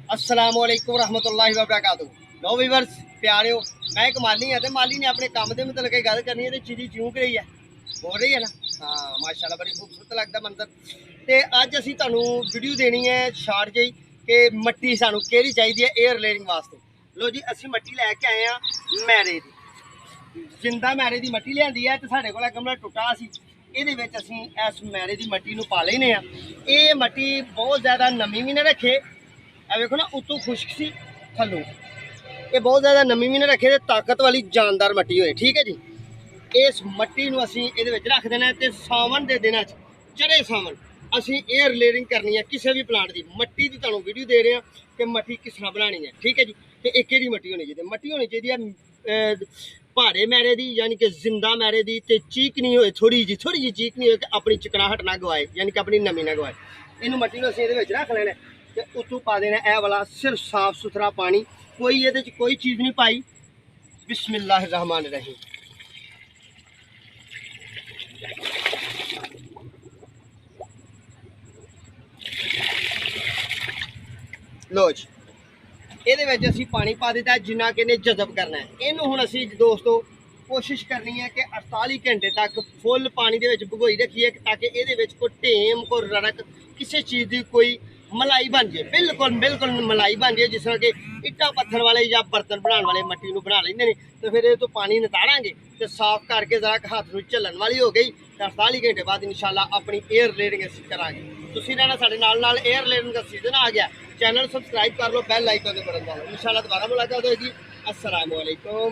अस्सलामुअलैकुम रहमतुल्लाहि व बरकातुहू। लो वीवर्स प्यारिओ, मैं एक माली हाँ, माली ने अपने काम के मतलब गल करनी है, चिड़ी चूक रही है, बोल रही है ना। हाँ माशाल्लाह, बड़ी खूबसूरत लगता मंजर। तो अज असी तुहानू वीडियो देनी है शार्ट जी कि मट्टी सानू केड़ी चाहिए है एयर लेयरिंग वास्ते। लो जी, असी मट्टी लैके आए हैं मैरे की, जिंदा मैरे की मट्टी लियांदी है। तो साढ़े कोल गमला टुटा सी, ਇਹਦੇ ਵਿੱਚ ਅਸੀਂ ਇਸ ਮੈਰੇ ਦੀ ਮੱਟੀ ਨੂੰ ਪਾ ਲੈਨੇ ਆ। ਇਹ ਮੱਟੀ ਬਹੁਤ ਜ਼ਿਆਦਾ ਨਮੀ ਵੀ ਨਾ ਰੱਖੇ, ਇਹ ਵੇਖੋ ਨਾ ਉਤੋਂ ਖੁਸ਼ਕ सी थलों, ये बहुत ज़्यादा नमी भी ना रखे, ताकत वाली जानदार मट्टी होए। ठीक है जी, इस मट्टी नूं असीं इहदे विच रख देना ते सावन के दिनों चढ़े सावन असीं एयर लेयरिंग करनी है किसी भी प्लांट की। मट्टी की तुहानूं वीडियो दे रहे हैं कि मट्टी किस तरह बनानी है। ठीक है जी, तो एक किहड़ी मट्टी होनी चाहिए? मट्टी होनी चाहिए पहाड़े मैरे की, यानी कि जिंदा मैरे की, तो चीकनी होए, थोड़ी जी चीकनी होए कि अपनी चिकनाहट ना गवाए, यानी कि अपनी नमी ना गवाए। इनू मट्टी नूं असीं इहदे विच रख लेना ते उत्तों पा देना यह वाला सिर्फ साफ सुथरा पानी, कोई ये कोई चीज़ नहीं पाई। बिस्मिल्लाहिर्रहमानिर्रहीम। लो जी, ये असी पानी पा दिता जिन्ना कि इन्हें जज़ब करना है। इनू हुण असी दोस्तों कोशिश करनी है कि 48 घंटे तक फुल पानी दे विच भगोई रखिए, ताकि ये कोई टेम कोई रड़क किसी चीज़ की कोई मलाई बन जाए, बिल्कुल बिल्कुल मलाई बन जाए। जिस तरह के इट्टा पत्थर वाले या बर्तन बनाने वाले मट्टी नूं बना लेंदे ने, तो फिर ये तो पानी नितारांगे तो साफ करके जरा हाथ नूं झल्लन वाली हो गई, तो 48 घंटे बाद इंशाल्लाह अपनी एयर लेयरिंग असीं करांगे। तुसीं रहना साडे नाल एयर लेयरिंग का सीजन आ गया। चैनल सबसक्राइब कर लो, बैल आइकन ते बटन दबाओ। इंशाल्लाह दोबारा मुलाकात होगी। अस्सलामु अलैकुम।